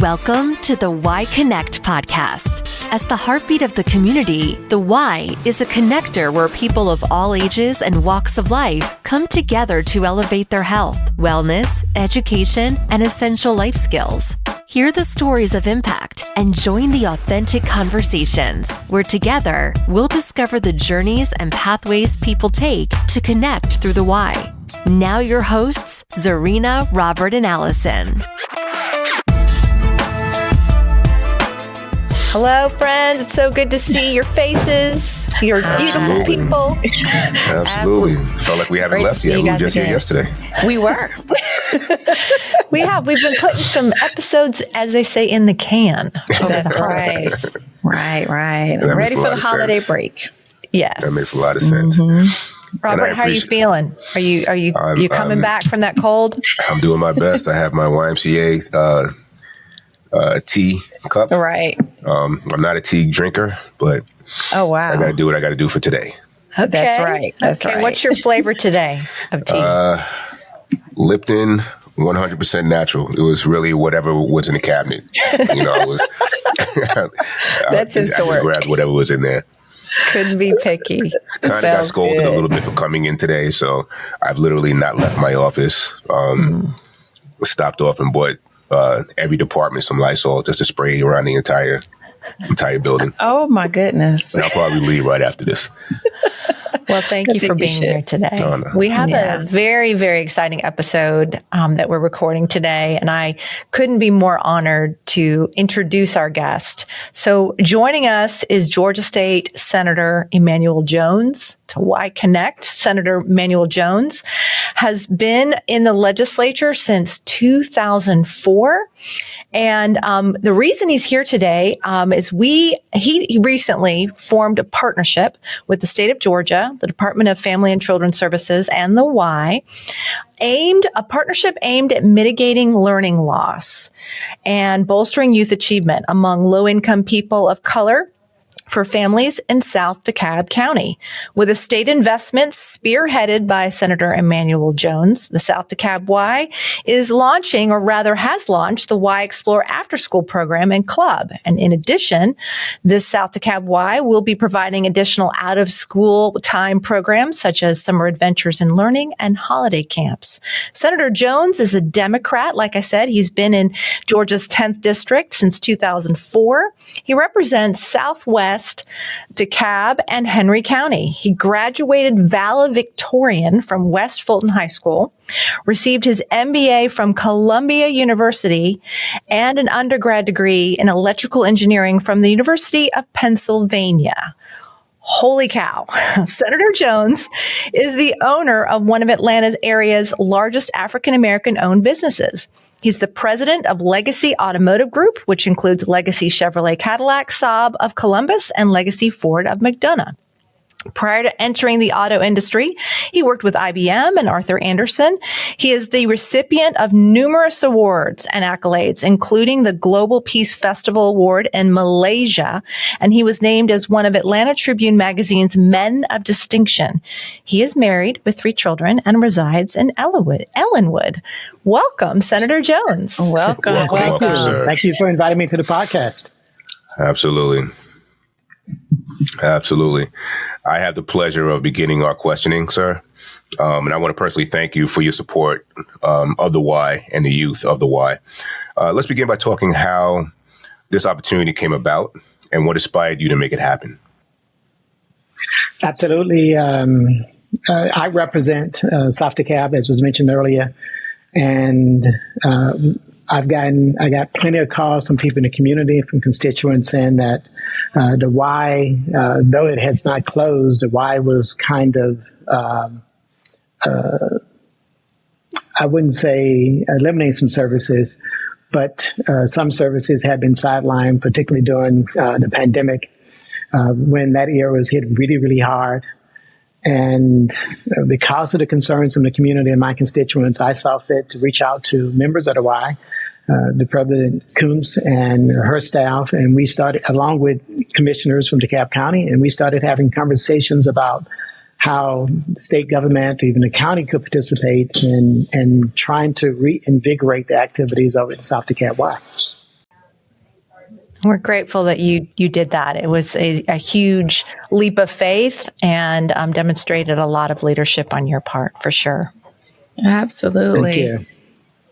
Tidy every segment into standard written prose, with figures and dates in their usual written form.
Welcome to the Y Connect podcast. As the heartbeat of the community, the Y is a connector where people of all ages and walks of life come together to elevate their health, wellness, education, and essential life skills. Hear the stories of impact and join the authentic conversations where together we'll discover the journeys and pathways people take to connect through the Y. Now your hosts, Zarina, Robert, and Allison. Hello, friends. It's so good to see your faces. You're beautiful people. Absolutely. Felt like we haven't left yet. We were just here yesterday. We were. We have. We've been putting some episodes, as they say, in the can. That's right. Right. I'm ready for the holiday break. Yes. That makes a lot of sense. Mm-hmm. Robert, how are you feeling? Are you coming back from that cold? I'm doing my best. I have my YMCA tea cup. Right. I'm not a tea drinker, but oh wow, I got to do what I got to do for today. Okay. That's right. That's right. What's your flavor today of tea? Lipton, 100% natural. It was really whatever was in the cabinet. You know, it was. That's his I just grabbed whatever was in there. Couldn't be picky. Kind of got scolded a little bit for coming in today, so I've literally not left my office. Stopped off and bought every department some Lysol just to spray around the entire building. Oh my goodness! And I'll probably leave right after this. Well, thank you for being here today. No. We have a very, very exciting episode that we're recording today, and I couldn't be more honored to introduce our guest. So joining us is Georgia State Senator Emanuel Jones. To Y Connect, Senator Emanuel Jones has been in the legislature since 2004. And the reason he's here today is he recently formed a partnership with the state of Georgia, the Department of Family and Children's Services, and the Y, a partnership aimed at mitigating learning loss and bolstering youth achievement among low-income people of color for families in South DeKalb County. With a state investment spearheaded by Senator Emanuel Jones, the South DeKalb Y is launching, or rather has launched, the Y Explore After School program and club. And in addition, this South DeKalb Y will be providing additional out-of-school time programs such as Summer Adventures in Learning and holiday camps. Senator Jones is a Democrat. Like I said, he's been in Georgia's 10th district since 2004. He represents Southwest DeKalb and Henry County. He graduated valedictorian from West Fulton High School, received his MBA from Columbia University, and an undergrad degree in electrical engineering from the University of Pennsylvania. Holy cow. Senator Jones is the owner of one of Atlanta's area's largest African-American owned businesses. He's the president of Legacy Automotive Group, which includes Legacy Chevrolet Cadillac Saab of Columbus and Legacy Ford of McDonough. Prior to entering the auto industry, he worked with IBM and Arthur Andersen. He is the recipient of numerous awards and accolades, including the Global Peace Festival Award in Malaysia, and he was named as one of Atlanta Tribune Magazine's Men of Distinction. He is married with 3 children and resides in Ellenwood. Welcome, Senator Jones. Welcome, sir. Thank you for inviting me to the podcast. Absolutely. I have the pleasure of beginning our questioning, sir. And I want to personally thank you for your support of the Y and the youth of the Y. Let's begin by talking how this opportunity came about and what inspired you to make it happen. Absolutely. I represent South DeKalb, as was mentioned earlier, and I got plenty of calls from people in the community, from constituents, saying that the Y, though it has not closed, the Y was kind of, I wouldn't say eliminating some services, but some services had been sidelined, particularly during the pandemic, when that era was hit really, really hard. And because of the concerns from the community and my constituents, I saw fit to reach out to members of the Y, the President Coombs and her staff, and we started, along with commissioners from DeKalb County, and we started having conversations about how the state government, or even the county, could participate in trying to reinvigorate the activities of South DeKalb Y. We're grateful that you did that. It was a huge leap of faith and demonstrated a lot of leadership on your part, for sure. Absolutely. Thank you.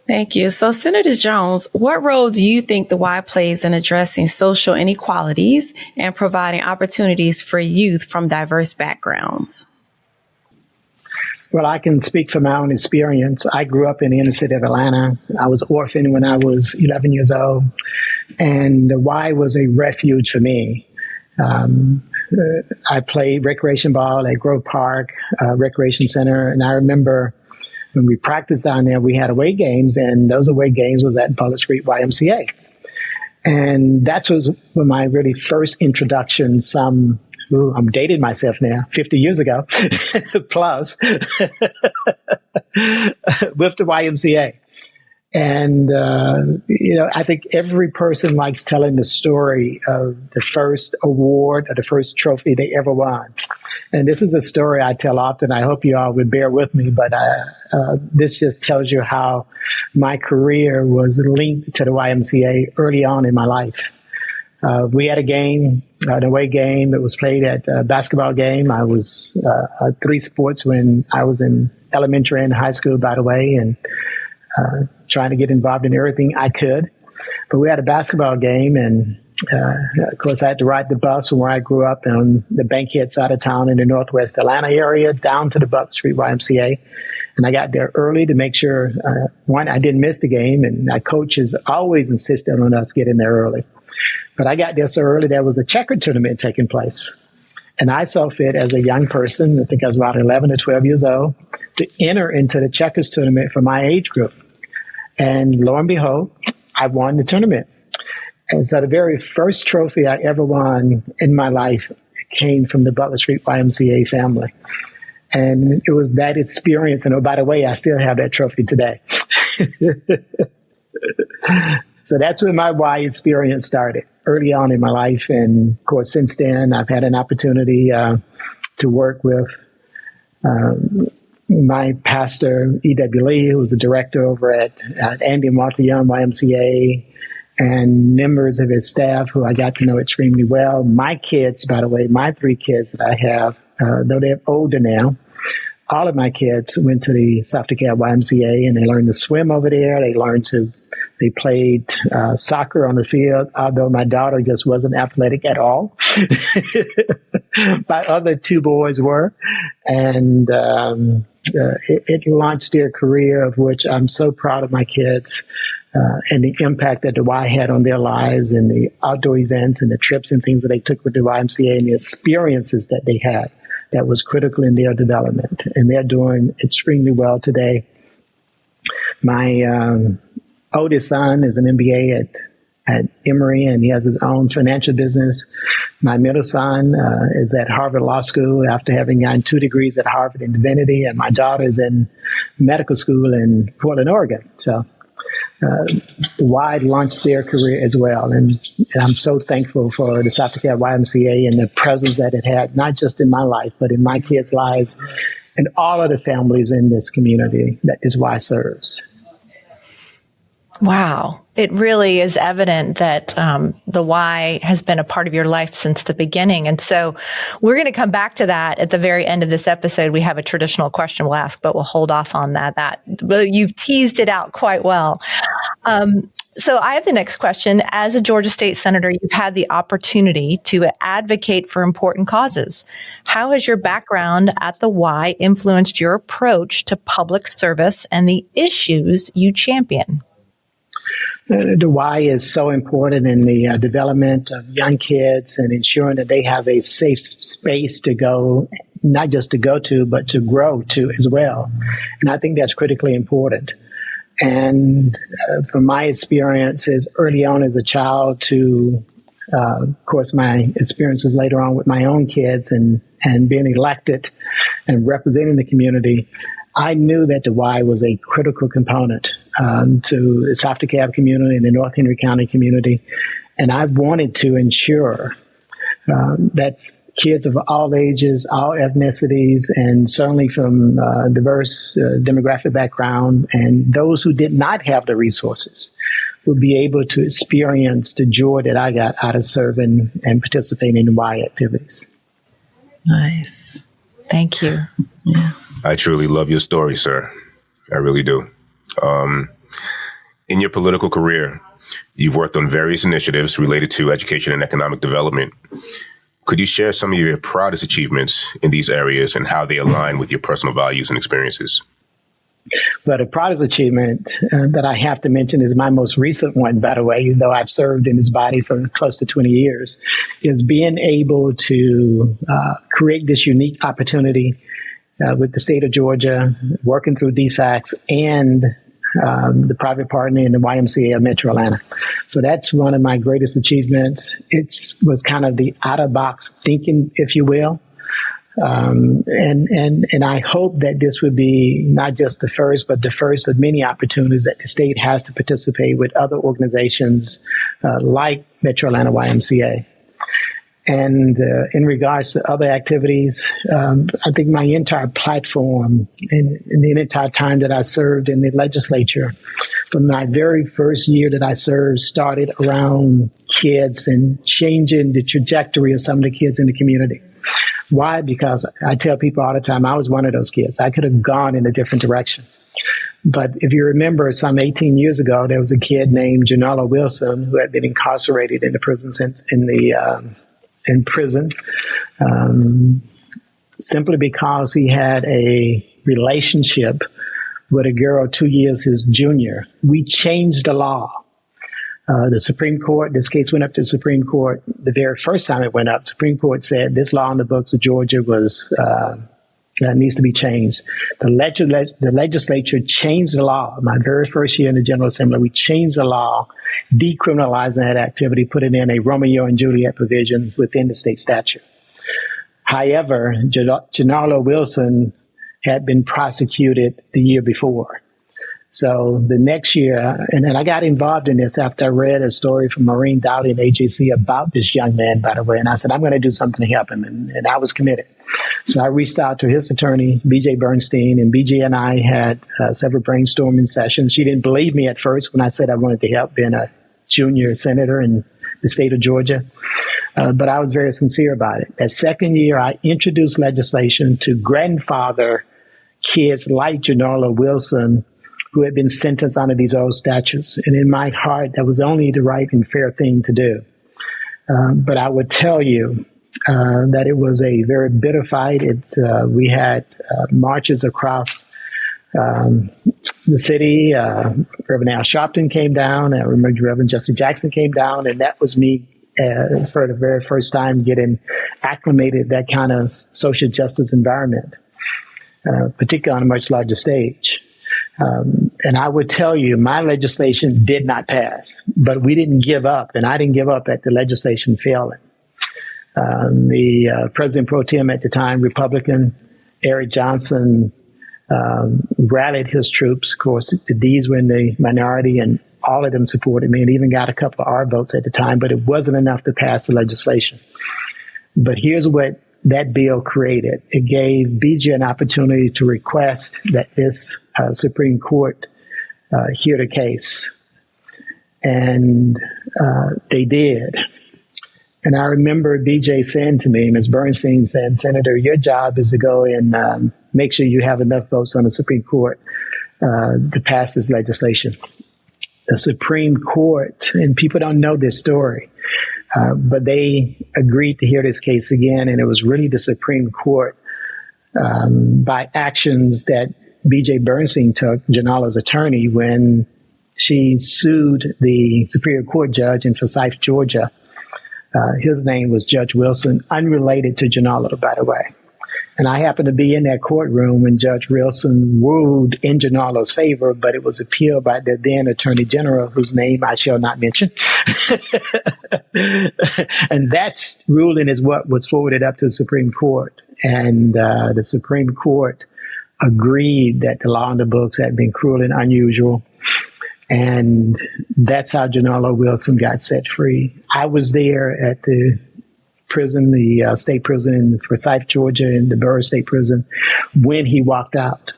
Thank you. So, Senator Jones, what role do you think the Y plays in addressing social inequalities and providing opportunities for youth from diverse backgrounds? Well, I can speak from my own experience. I grew up in the inner city of Atlanta. I was orphaned when I was 11 years old, and the Y was a refuge for me. I played recreation ball at Grove Park Recreation Center, and I remember when we practiced down there, we had away games, and those away games was at Butler Street YMCA. And that was when my really first introduction, I'm dating myself now, 50 years ago, plus, with the YMCA. And, I think every person likes telling the story of the first award or the first trophy they ever won. And this is a story I tell often. I hope you all would bear with me, but this just tells you how my career was linked to the YMCA early on in my life. We had a game, an away game that was played at a basketball game. I was three sports when I was in elementary and high school, by the way, and trying to get involved in everything I could. But we had a basketball game, and of course, I had to ride the bus from where I grew up on the Bankhead side of town in the Northwest Atlanta area down to the Butler Street YMCA. And I got there early to make sure, one, I didn't miss the game, and our coaches always insisted on us getting there early. But I got there so early, there was a checker tournament taking place. And I saw fit as a young person, I think I was about 11 or 12 years old, to enter into the checkers tournament for my age group. And lo and behold, I won the tournament. And so the very first trophy I ever won in my life came from the Butler Street YMCA family. And it was that experience. And oh, by the way, I still have that trophy today. So that's when my Y experience started, early on in my life. And of course, since then, I've had an opportunity to work with my pastor, E.W. Lee, who's the director over at Andy and Walter Young YMCA, and members of his staff who I got to know extremely well. My kids, by the way, my three kids that I have, though they're older now, all of my kids went to the South DeKalb YMCA, and they learned to swim over there. They played soccer on the field, although my daughter just wasn't athletic at all. My other two boys were. And it launched their career, of which I'm so proud of my kids, and the impact that the Y had on their lives, and the outdoor events and the trips and things that they took with the YMCA, and the experiences that they had that was critical in their development. And they're doing extremely well today. My oldest son is an MBA at Emory, and he has his own financial business. My middle son is at Harvard Law School after having gotten 2 degrees at Harvard in divinity, and my daughter is in medical school in Portland, Oregon. So the Y launched their career as well, and I'm so thankful for the South DeKalb YMCA and the presence that it had, not just in my life, but in my kids' lives and all of the families in this community that this Y serves. Wow. It really is evident that the Y has been a part of your life since the beginning. And so we're going to come back to that at the very end of this episode. We have a traditional question we'll ask, but we'll hold off on that. You've teased it out quite well. So I have the next question. As a Georgia State Senator, you've had the opportunity to advocate for important causes. How has your background at the Y influenced your approach to public service and the issues you champion? The Y is so important in the development of young kids and ensuring that they have a safe space to go, not just to go to, but to grow to as well. And I think that's critically important. And from my experiences early on as a child to, of course, my experiences later on with my own kids and being elected and representing the community, I knew that the Y was a critical component to the South DeKalb community and the North Henry County community. And I wanted to ensure that kids of all ages, all ethnicities, and certainly from diverse demographic background, and those who did not have the resources, will be able to experience the joy that I got out of serving and participating in Y activities. Nice. Thank you. Yeah. I truly love your story, sir. I really do. In your political career, you've worked on various initiatives related to education and economic development. Could you share some of your proudest achievements in these areas and how they align with your personal values and experiences? But the proudest achievement that I have to mention is my most recent one, by the way, even though I've served in this body for close to 20 years, is being able to create this unique opportunity with the state of Georgia, working through DFACS and the private partner in the YMCA of Metro Atlanta. So that's one of my greatest achievements. It was kind of the out-of-box thinking, if you will. And I hope that this would be not just the first, but the first of many opportunities that the state has to participate with other organizations like Metro Atlanta YMCA. And in regards to other activities, I think my entire platform in the entire time that I served in the legislature, from my very first year that I served, started around kids and changing the trajectory of some of the kids in the community. Why? Because I tell people all the time, I was one of those kids. I could have gone in a different direction. But if you remember, some 18 years ago, there was a kid named Janella Wilson who had been incarcerated in the prison simply because he had a relationship with a girl 2 years his junior. We changed the law. The Supreme Court, this case went up to the Supreme Court. The very first time it went up, Supreme Court said this law in the books of Georgia needs to be changed. The legislature changed the law. My very first year in the General Assembly, we changed the law, decriminalizing that activity, putting in a Romeo and Juliet provision within the state statute. However, Janala Wilson had been prosecuted the year before. So the next year, and then I got involved in this after I read a story from Maureen Dowdy and AJC about this young man, by the way. And I said, I'm going to do something to help him. And I was committed. So I reached out to his attorney, BJ Bernstein, and BJ and I had several brainstorming sessions. She didn't believe me at first when I said I wanted to help being a junior senator in the state of Georgia. But I was very sincere about it. That second year, I introduced legislation to grandfather kids like Janala Wilson, who had been sentenced under these old statutes. And in my heart, that was only the right and fair thing to do. But I would tell you that it was a very bitter fight. We had marches across the city. Reverend Al Sharpton came down. I remember Reverend Jesse Jackson came down. And that was me for the very first time getting acclimated to that kind of social justice environment, particularly on a much larger stage. And I would tell you, my legislation did not pass, but we didn't give up, and I didn't give up at the legislation failing. The President Pro Tem at the time, Republican Eric Johnson, rallied his troops. Of course, the D's were in the minority, and all of them supported me, and even got a couple of R votes at the time, but it wasn't enough to pass the legislation. But here's what that bill created. It gave BJ an opportunity to request that this Supreme Court hear the case. And they did. And I remember BJ saying to me, Ms. Bernstein said, Senator, your job is to go and make sure you have enough votes on the Supreme Court to pass this legislation. The Supreme Court, and people don't know this story, but they agreed to hear this case again, and it was really the Supreme Court, by actions that BJ Bernstein took, Janala's attorney, when she sued the Superior Court judge in Forsyth, Georgia. His name was Judge Wilson, unrelated to Janala, by the way. And I happened to be in that courtroom when Judge Wilson ruled in Janala's favor, but it was appealed by the then Attorney General, whose name I shall not mention. And that ruling is what was forwarded up to the Supreme Court. And the Supreme Court agreed that the law in the books had been cruel and unusual. And that's how Janala Wilson got set free. I was there at the prison, the state prison in Forsyth, Georgia, in the Burr State Prison, when he walked out.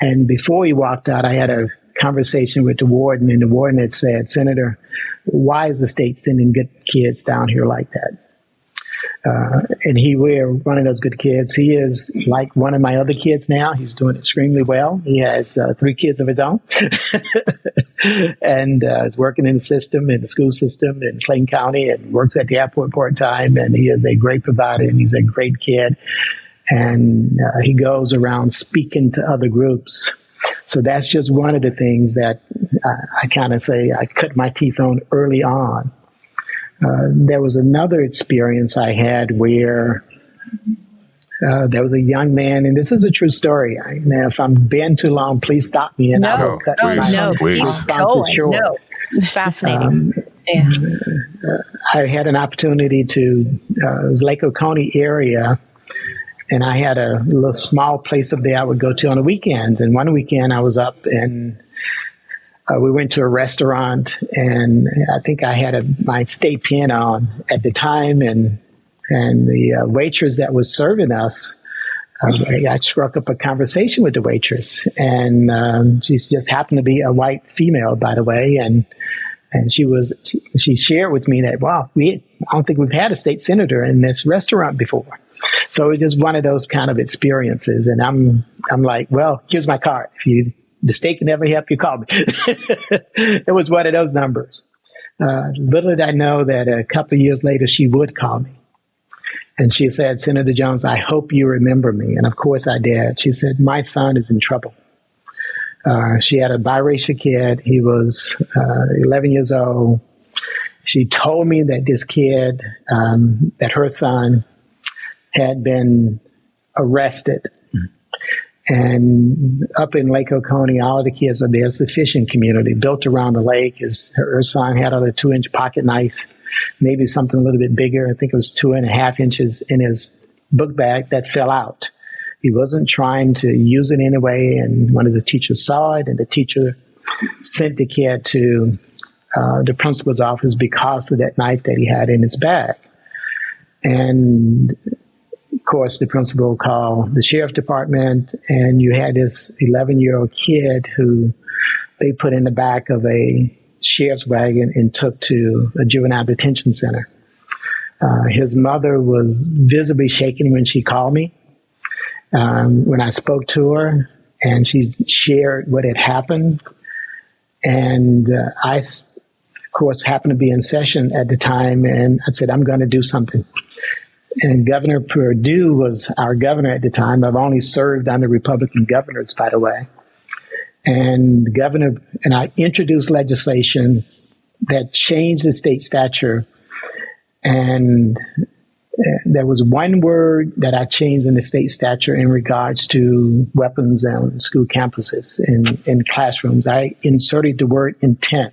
And before he walked out, I had a conversation with the warden, and the warden had said, "Senator, why is the state sending good kids down here like that?" And we're one of those good kids. He is like one of my other kids now. He's doing extremely well. He has 3 kids of his own and is working in the system, in the school system in Clayton County, and works at the airport part-time. And he is a great provider, and he's a great kid. And he goes around speaking to other groups. So that's just one of the things that I kind of say I cut my teeth on early on. There was another experience I had where there was a young man, and this is a true story. Now, if I'm being too long, please stop me, and I will cut my responses short. No, it's fascinating. I had an opportunity to, it was Lake Oconee area, and I had a little small place up there I would go to on the weekends. And one weekend I was up and we went to a restaurant, and I think I had my state pin on at the time, and the waitress that was serving us, I struck up a conversation with the waitress, and she just happened to be a white female, by the way, and she shared with me that, wow, I don't think we've had a state senator in this restaurant before. So it was just one of those kind of experiences, and I'm like, well, here's my card. If the state can ever help you, call me. It was one of those numbers. Little did I know that a couple of years later, she would call me. And she said, "Senator Jones, I hope you remember me." And of course I did. She said, "My son is in trouble." She had a biracial kid. He was 11 years old. She told me that this kid, that her son had been arrested. And up in Lake Oconee, all of the kids are there. It's a fishing community built around the lake. Her son had a 2-inch pocket knife, maybe something a little bit bigger. I think it was 2.5 inches in his book bag that fell out. He wasn't trying to use it anyway, and one of the teachers saw it, and the teacher sent the kid to the principal's office because of that knife that he had in his bag. And of course, the principal called the sheriff's department, and you had this 11-year-old kid who they put in the back of a sheriff's wagon and took to a juvenile detention center. His mother was visibly shaken when she called me. When I spoke to her, and she shared what had happened. And I, of course, happened to be in session at the time, and I said, I'm going to do something. And Governor Perdue was our governor at the time. I've only served under Republican governors, by the way. And I introduced legislation that changed the state statute. And there was one word that I changed in the state statute in regards to weapons on school campuses in classrooms. I inserted the word intent.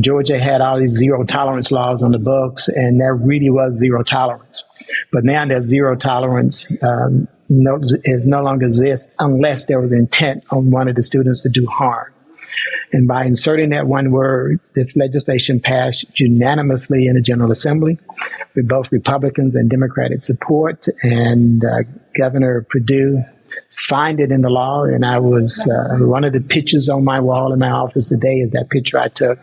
Georgia had all these zero tolerance laws on the books, and there really was zero tolerance. But now there's zero tolerance. It no longer exists unless there was intent on one of the students to do harm. And by inserting that one word, this legislation passed unanimously in the General Assembly with both Republicans and Democratic support. And Governor Perdue signed it into law. And I was one of the pictures on my wall in my office today is that picture I took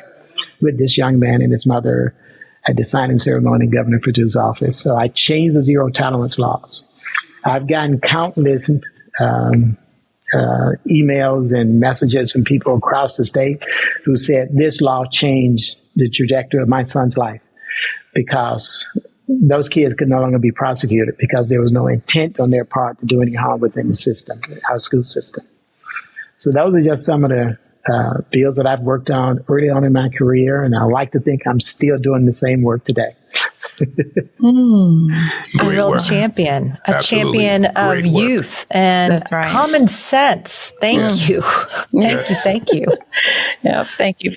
with this young man and his mother at the signing ceremony in Governor Perdue's office. So I changed the zero tolerance laws. I've gotten countless emails and messages from people across the state who said this law changed the trajectory of my son's life because those kids could no longer be prosecuted because there was no intent on their part to do any harm within the system, our school system. So those are just some of the bills that I've worked on early on in my career, and I like to think I'm still doing the same work today. A real champion, champion of youth and common sense. Thank you. Thank you. Yeah, thank you.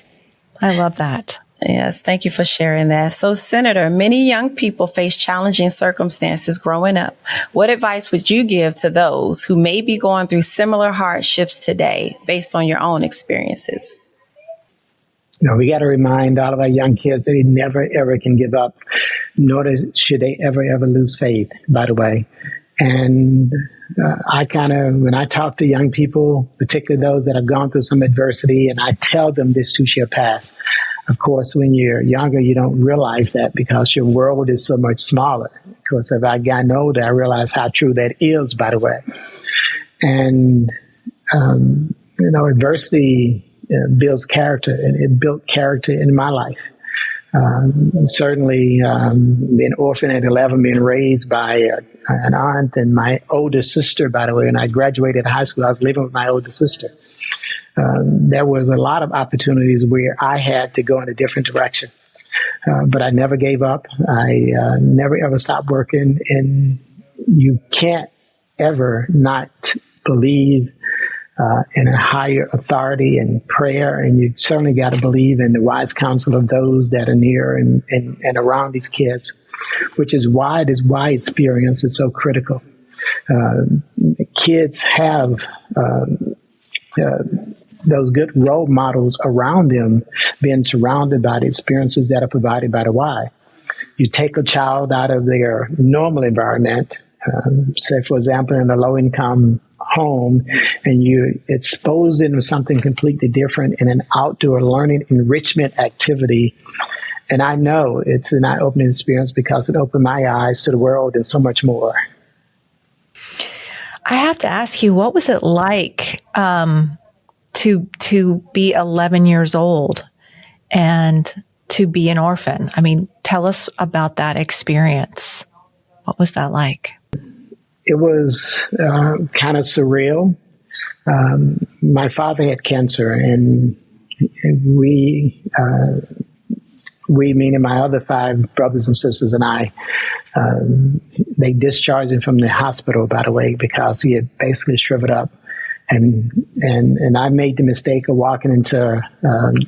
I love that. Yes, thank you for sharing that. So, Senator, many young people face challenging circumstances growing up. What advice would you give to those who may be going through similar hardships today based on your own experiences? We got to remind all of our young kids that they never, ever can give up, nor should they ever, ever lose faith, by the way. And when I talk to young people, particularly those that have gone through some adversity, and I tell them this too shall pass. Of course, when you're younger, you don't realize that because your world is so much smaller. Of course, as I got older, I realized how true that is, by the way. And, adversity builds character, and it built character in my life. Certainly, being orphaned at 11, being raised by an aunt and my older sister, by the way. When I graduated high school, I was living with my older sister. There was a lot of opportunities where I had to go in a different direction. But I never gave up. I never ever stopped working. And you can't ever not believe in a higher authority and prayer, and you certainly got to believe in the wise counsel of those that are near and around these kids, which is why this why experience is so critical. Kids have those good role models around them, being surrounded by the experiences that are provided by the why. You take a child out of their normal environment, say, for example, in a low-income home, and you expose them to something completely different in an outdoor learning enrichment activity. And I know it's an eye-opening experience because it opened my eyes to the world and so much more. I have to ask you, what was it like to be 11 years old and to be an orphan? I mean, tell us about that experience. What was that like? It was kind of surreal. My father had cancer, and we, meaning my other 5 brothers and sisters and I, they discharged him from the hospital, by the way, because he had basically shriveled up. And I made the mistake of walking into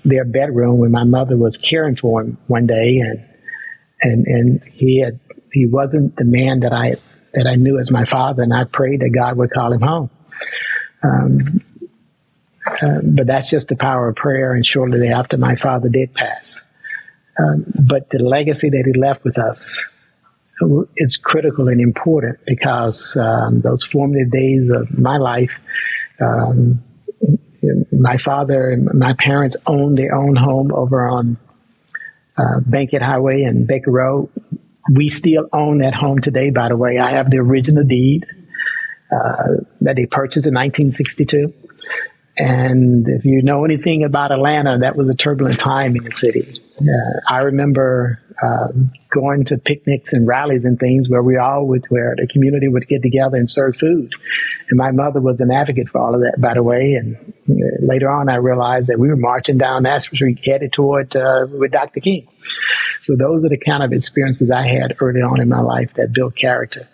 their bedroom when my mother was caring for him one day, and he wasn't the man that I knew as my father, and I prayed that God would call him home. But that's just the power of prayer, and shortly thereafter, my father did pass. But the legacy that he left with us is critical and important because those formative days of my life, my father and my parents owned their own home over on Bankhead Highway and Baker Road. We still own that home today, by the way. I have the original deed that they purchased in 1962. And if you know anything about Atlanta, that was a turbulent time in the city. I remember going to picnics and rallies and things where where the community would get together and serve food. And my mother was an advocate for all of that, by the way. And later on, I realized that we were marching down Nassau Street headed toward with Dr. King. So those are the kind of experiences I had early on in my life that built character.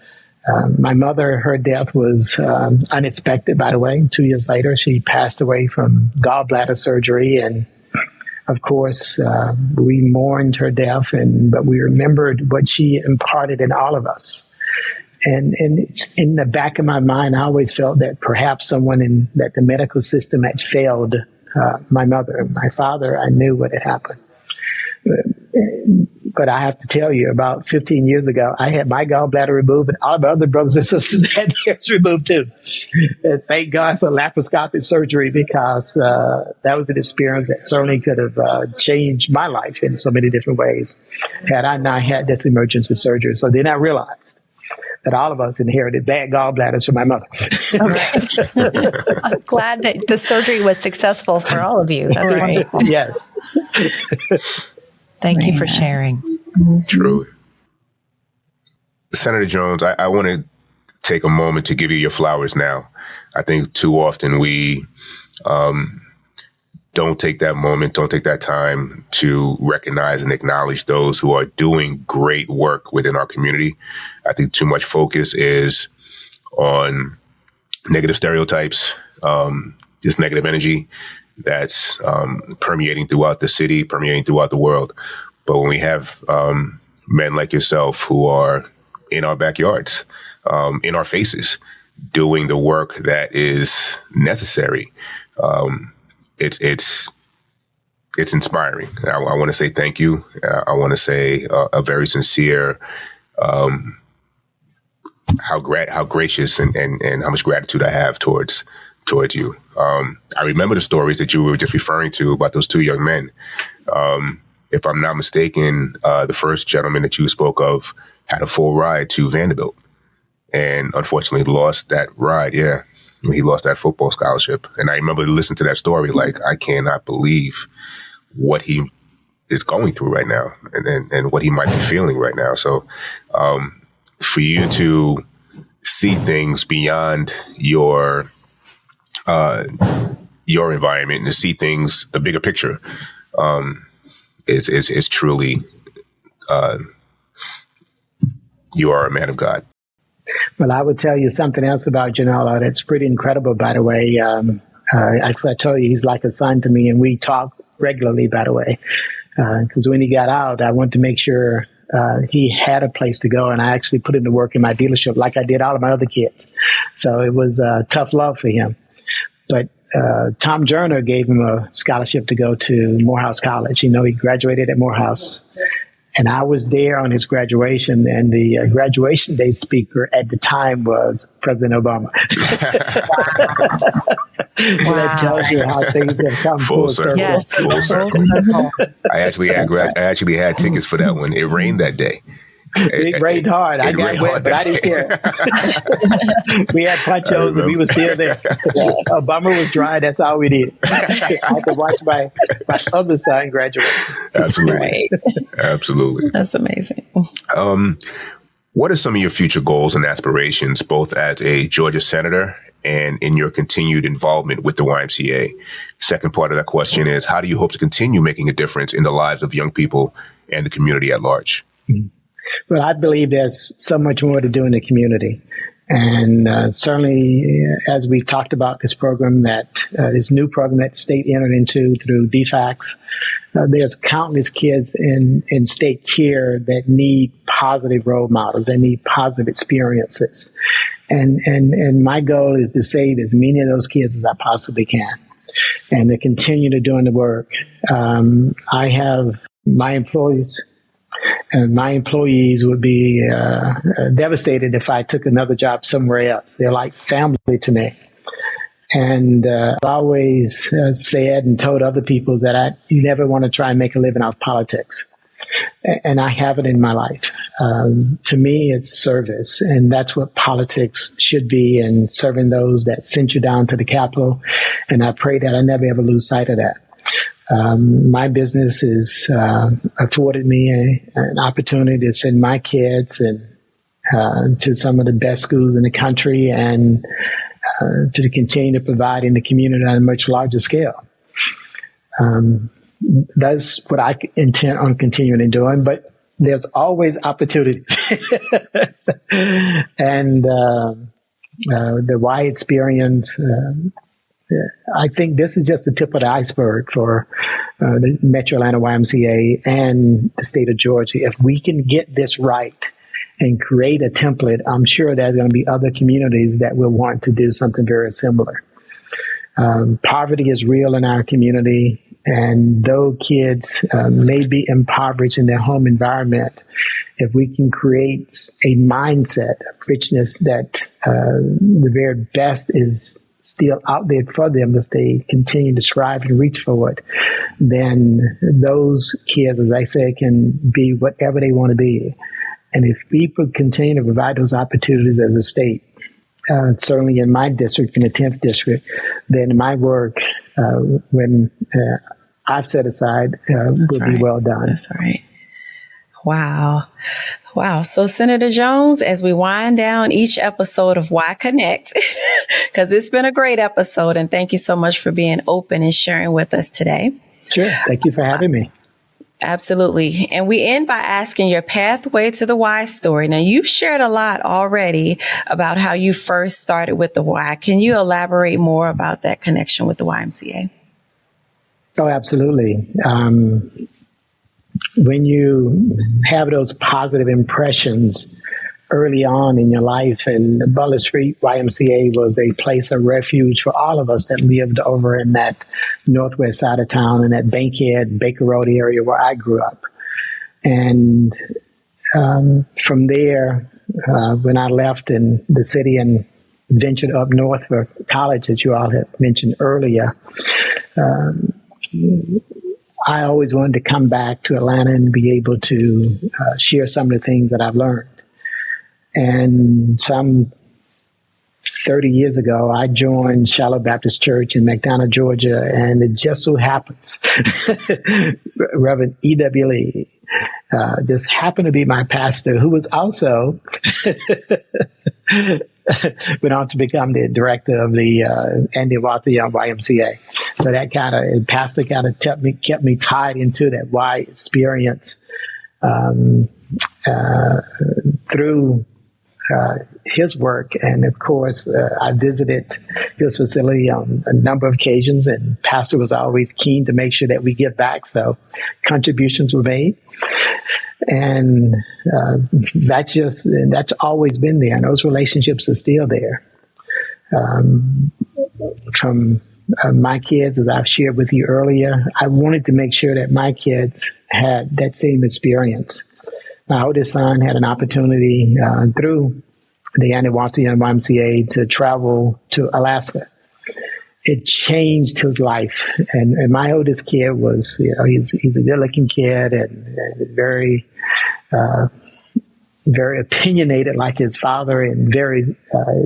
My mother, her death was unexpected, by the way. 2 years later, she passed away from gallbladder surgery. And of course, we mourned her death, but we remembered what she imparted in all of us. And it's in the back of my mind, I always felt that perhaps someone that the medical system had failed my mother. My father, I knew what had happened. But I have to tell you, about 15 years ago, I had my gallbladder removed, and all my other brothers and sisters had theirs removed too. And thank God for laparoscopic surgery, because that was an experience that certainly could have changed my life in so many different ways had I not had this emergency surgery. So then I realized that all of us inherited bad gallbladders from my mother. I'm glad that the surgery was successful for all of you. That's right. Wonderful. Yes. Thank you for sharing. Truly. Senator Jones, I want to take a moment to give you your flowers now. I think too often we don't take that moment, don't take that time to recognize and acknowledge those who are doing great work within our community. I think too much focus is on negative stereotypes, just negative energy that's permeating throughout the city, permeating throughout the world. But when we have men like yourself who are in our backyards, in our faces, doing the work that is necessary, it's inspiring. I want to say thank you. I want to say a very sincere how gracious and how much gratitude I have towards you. I remember the stories that you were just referring to about those two young men. If I'm not mistaken, the first gentleman that you spoke of had a full ride to Vanderbilt and unfortunately lost that ride. Yeah. He lost that football scholarship. And I remember listening to that story, like, I cannot believe what he is going through right now and what he might be feeling right now. So for you to see things beyond your environment and to see things, the bigger picture, is truly, you are a man of God. Well, I would tell you something else about Janela that's pretty incredible, by the way. Actually, I told you he's like a son to me, and we talk regularly, by the way, because when he got out, I wanted to make sure he had a place to go, and I actually put him to work in my dealership like I did all of my other kids. So it was tough love for him. But Tom Joyner gave him a scholarship to go to Morehouse College. You know, he graduated at Morehouse. And I was there on his graduation, and the graduation day speaker at the time was President Obama. So that tells you how things have come full circle. Yes. Full circle. I actually had tickets for that one. It rained that day. It rained hard. I got wet, but I didn't care. We had ponchos and we were still there. Obama was dry. That's all we did. I had to watch my other son graduate. Absolutely. Right. Absolutely. That's amazing. What are some of your future goals and aspirations, both as a Georgia senator and in your continued involvement with the YMCA? Second part of that question is, how do you hope to continue making a difference in the lives of young people and the community at large? Mm-hmm. Well, I believe there's so much more to do in the community. And certainly, as we've talked about this program, this new program that the state entered into through DFACS, there's countless kids in state care that need positive role models. They need positive experiences. And my goal is to save as many of those kids as I possibly can and to continue to doing the work. I have my employees. And my employees would be devastated if I took another job somewhere else. They're like family to me. And I've always said and told other people that you never want to try and make a living off politics. And I have it in my life. To me, it's service. And that's what politics should be, and serving those that sent you down to the Capitol. And I pray that I never ever lose sight of that. My business has afforded me an opportunity to send my kids to some of the best schools in the country and to continue to provide in the community on a much larger scale. That's what I intend on continuing and doing, but there's always opportunities. And the Y experience, I think this is just the tip of the iceberg for the Metro Atlanta YMCA and the state of Georgia. If we can get this right and create a template, I'm sure there's going to be other communities that will want to do something very similar. Poverty is real in our community, and though kids may be impoverished in their home environment, if we can create a mindset of richness that the very best is still out there for them if they continue to strive and reach for it, then those kids, as I say, can be whatever they want to be. And if people continue to provide those opportunities as a state, certainly in my district, in the 10th district, then my work, when I've set aside, will be well done. That's right. Wow. So Senator Jones, as we wind down each episode of Y Connect, because it's been a great episode, and thank you so much for being open and sharing with us today. Sure. Thank you for having me. Absolutely. And we end by asking your pathway to the Y story. Now, you've shared a lot already about how you first started with the Y. Can you elaborate more about that connection with the YMCA? Oh, absolutely. When you have those positive impressions early on in your life, and the Butler Street YMCA was a place of refuge for all of us that lived over in that northwest side of town, in that Bankhead, Baker Road area where I grew up. And from there, when I left in the city and ventured up north for college, as you all had mentioned earlier, I always wanted to come back to Atlanta and be able to share some of the things that I've learned. And some 30 years ago, I joined Shiloh Baptist Church in McDonough, Georgia, and it just so happens Reverend E.W. Lee just happened to be my pastor, who was also went on to become the director of the Andy Walter Young YMCA. So that pastor kept me tied into that Y experience through his work. And of course, I visited his facility on a number of occasions, and pastor was always keen to make sure that we give back. So contributions were made. And that's always been there. And those relationships are still there. From my kids, as I've shared with you earlier, I wanted to make sure that my kids had that same experience. My oldest son had an opportunity through the Andy Walter Young YMCA to travel to Alaska. It changed his life. And my oldest kid was, he's a good-looking kid and very, very opinionated like his father, and very,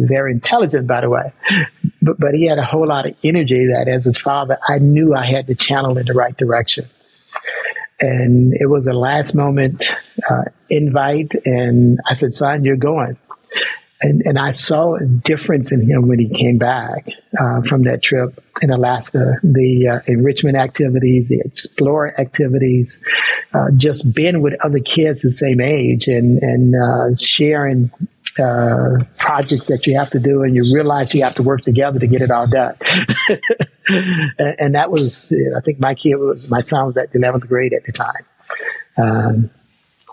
very intelligent, by the way. But he had a whole lot of energy that, as his father, I knew I had to channel in the right direction. And it was a last moment invite, and I said, "Son, you're going." And I saw a difference in him when he came back from that trip in Alaska. The enrichment activities, the explore activities, just being with other kids the same age and sharing projects that you have to do, and you realize you have to work together to get it all done. And that was, I think my son was at the 11th grade at the time.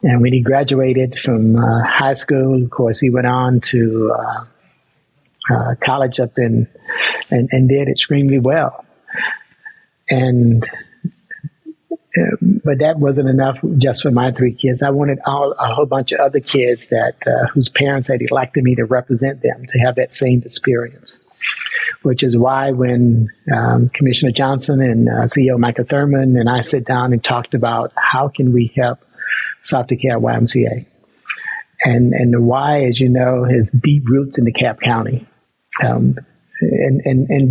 And when he graduated from high school, of course, he went on to college up and did extremely well. But that wasn't enough just for my three kids. I wanted a whole bunch of other kids that whose parents had elected me to represent them to have that same experience. Which is why when Commissioner Johnson and CEO Michael Thurman and I sit down and talked about how can we help South DeKalb YMCA. And the Y, as you know, has deep roots in DeKalb County. And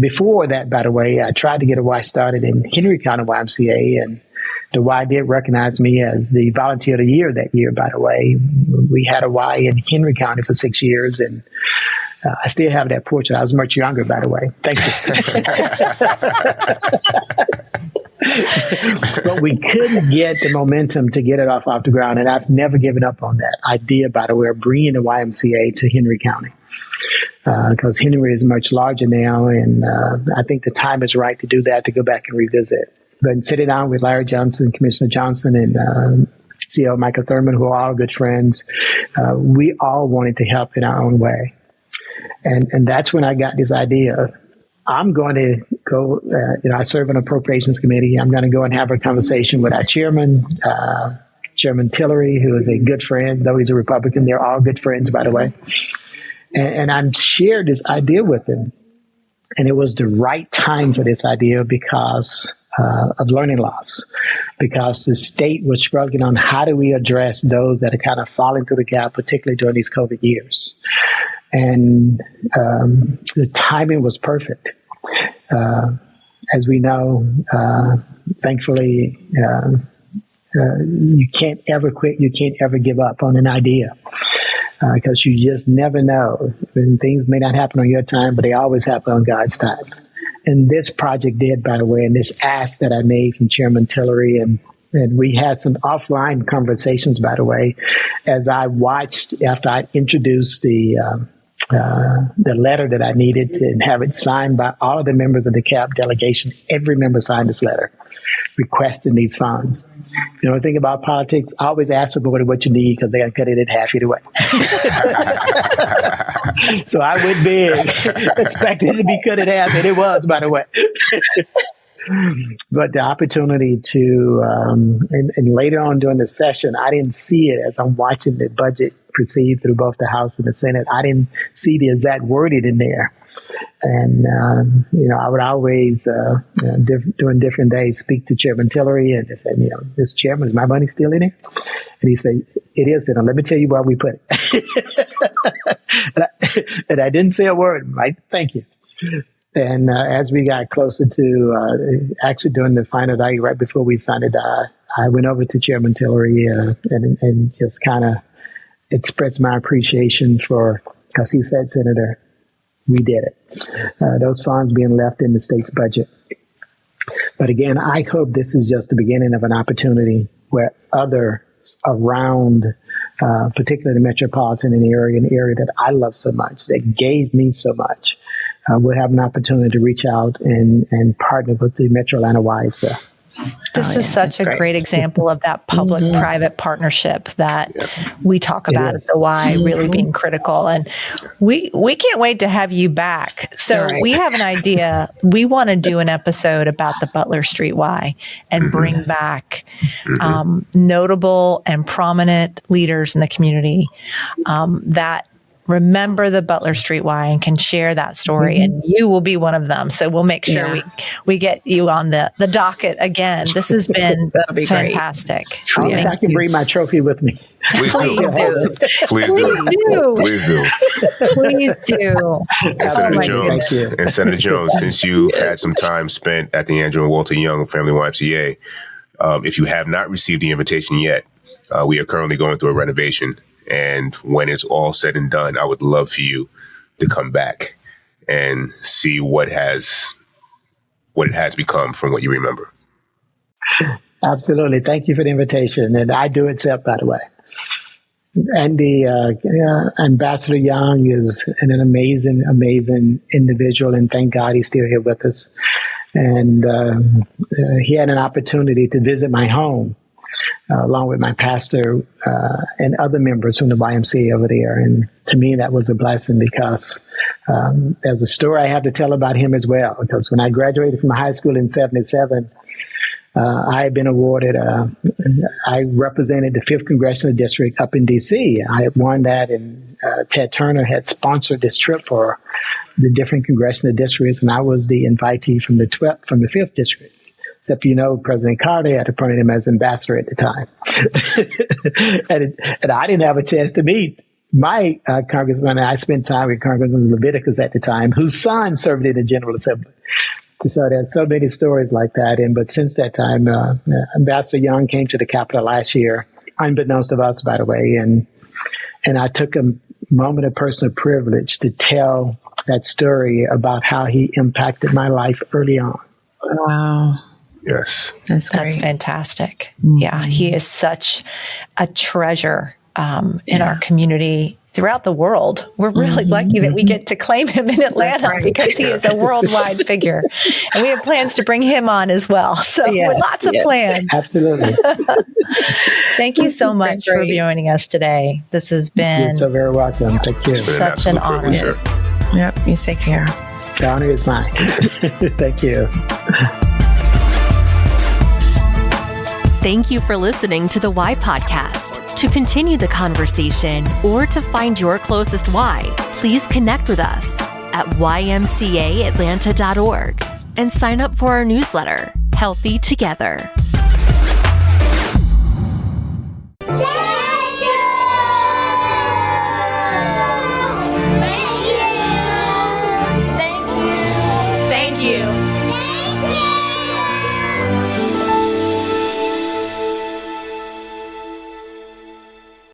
before that, by the way, I tried to get a Y started in Henry County YMCA, and the Y did recognize me as the Volunteer of the Year that year, by the way. We had a Y in Henry County for 6 years, and I still have that portrait. I was much younger, by the way. Thank you. But we couldn't get the momentum to get it off the ground, and I've never given up on that idea, by the way, of bringing the YMCA to Henry County. Because Henry is much larger now, and I think the time is right to do that, to go back and revisit. But sitting down with Larry Johnson, Commissioner Johnson, and CEO Michael Thurman, who are all good friends, we all wanted to help in our own way. And that's when I got this idea. I'm going to go, I serve on an appropriations committee. I'm going to go and have a conversation with our chairman, Chairman Tillery, who is a good friend, though he's a Republican. They're all good friends, by the way. And I shared this idea with him. And it was the right time for this idea because of learning loss, because the state was struggling on how do we address those that are kind of falling through the gap, particularly during these COVID years. And the timing was perfect. As we know, thankfully, you can't ever quit. You can't ever give up on an idea because you just never know. And things may not happen on your time, but they always happen on God's time. And this project did, by the way, and this ask that I made from Chairman Tillery, and we had some offline conversations, by the way, as I watched after I introduced the letter that I needed to have it signed by all of the members of the DeKalb delegation. Every member signed this letter requesting these funds. You know, the thing about politics, I always ask for what you need because they're going to cut it in half either way. So I went big, expecting it to be cut in half, and it was, by the way. But the opportunity to, and later on during the session, I didn't see it as I'm watching the budget proceed through both the House and the Senate. I didn't see the exact wording in there. And, I would always, during different days, speak to Chairman Tillery and say, Mr. Chairman, is my money still in there? And he'd say, it is. And let me tell you where we put it. and I didn't say a word. Right? Thank you. And as we got closer to actually doing the final day, right before we signed it, I went over to Chairman Tillery and just kind of expressed my appreciation because he said, Senator, we did it. Those funds being left in the state's budget. But again, I hope this is just the beginning of an opportunity where others around, particularly the metropolitan area, an area that I love so much, that gave me so much, will have an opportunity to reach out and partner with the Metro Atlanta Y as well. This is such a great example of that public-private partnership that we talk about at the Y, really being critical. And we can't wait to have you back. So we have an idea. We want to do an episode about the Butler Street Y and bring back notable and prominent leaders in the community that remember the Butler Street Y and can share that story, and you will be one of them. So we'll make sure we get you on the docket again. This has been fantastic. I can bring my trophy with me. Please do. Please do. Please do. Please do. And Senator Jones, since you've had some time spent at the Andrew and Walter Young Family YMCA, if you have not received the invitation yet, we are currently going through a renovation. And when it's all said and done, I would love for you to come back and see what it has become from what you remember. Absolutely. Thank you for the invitation. And I do accept, by the way. And the Ambassador Young is an amazing, amazing individual. And thank God he's still here with us. And he had an opportunity to visit my home. Along with my pastor and other members from the YMCA over there. And to me, that was a blessing because there's a story I have to tell about him as well. Because when I graduated from high school in 77, I had been awarded, I represented the 5th Congressional District up in D.C. I had won that, and Ted Turner had sponsored this trip for the different congressional districts, and I was the invitee from the 5th District. Except, President Carter had appointed him as ambassador at the time. and I didn't have a chance to meet my congressman. I spent time with Congressman Leviticus at the time, whose son served in the General Assembly. So there's so many stories like that. But since that time, Ambassador Young came to the Capitol last year, unbeknownst to us, by the way. And I took a moment of personal privilege to tell that story about how he impacted my life early on. Wow. Yes. That's fantastic. Yeah, he is such a treasure in our community throughout the world. We're really lucky that we get to claim him in Atlanta because he is a worldwide figure. And we have plans to bring him on as well. So lots of plans. Absolutely. Thank you so much for joining us today. This has been... You're so very welcome. Thank you. Such an honor. Yep. You take care. The honor is mine. Thank you. Thank you for listening to the Y Podcast. To continue the conversation or to find your closest Y, please connect with us at ymcaatlanta.org and sign up for our newsletter, Healthy Together. Yeah!